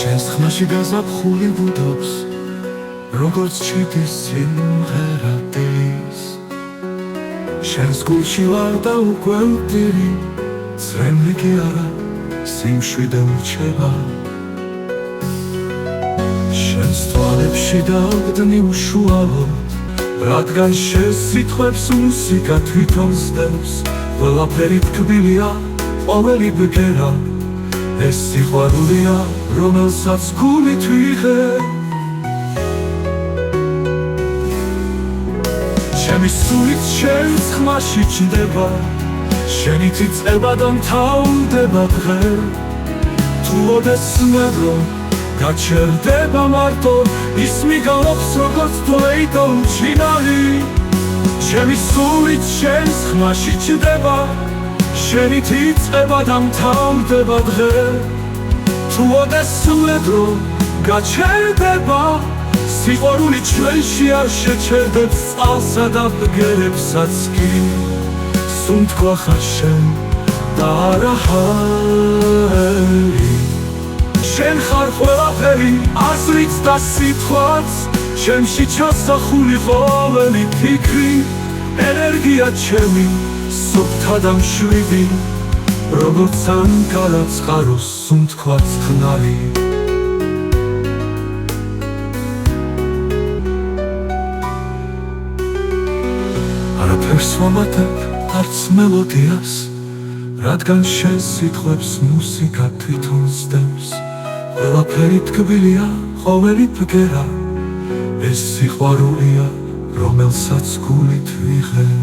შენს ხმაში გაზაფხული ბუდობს, როგორც ჭიდის სიმღერა დის. შენს გულში ვარ და უკვე ვდირი, წრემლი კი არა, სიმშვიდე ურჩება. შენს თვალებში დავდნი უშუალოდ, რადგან შენს სიტყვებს მუსიკა თვითონ სდევს. ყველაფერი თბილია, ყოველი ბგერა, ეს სიყვარულია, რომელსაც გულით ვიღე. ჩემი სულით შენს ხმაში ჩნდება, შენით იწყება და მთავრდება დღე. თუ ოდესმე რომ გაჩერდება მარტო, ის მიგალობს როგორც თოეიდო მჩინარი. ჩემი სულით შენს ხმაში ჩნდება, შენით იწყება და მთავრდება დღე. თუ ოდესმე რომ გაჩერდება, სიყვარული ჩვენში არ შეჩერდებს წყალსა და ბგერებსაც კი. სუნთქვა ხარ შენ და არა ჰარი, შენ ხარ ყველაფერი, აზრიც და სიტყვაც, ჩემში ჩასახული ყოველი ფიქრი. ენერგია ჩემი, სუფთა და მშვიდი, როგორც ანკარა წყაროს სუნთქვაც ხნარი. არაფერს ვამატებ, არც მელოდიას, რადგან შენს სიტყვებს მუსიკა თვითონ სდევს. ყველაფერი თბილია, ყოველი ბგერა, ეს სიყვარულია, რომელსაც გულით ვიღე.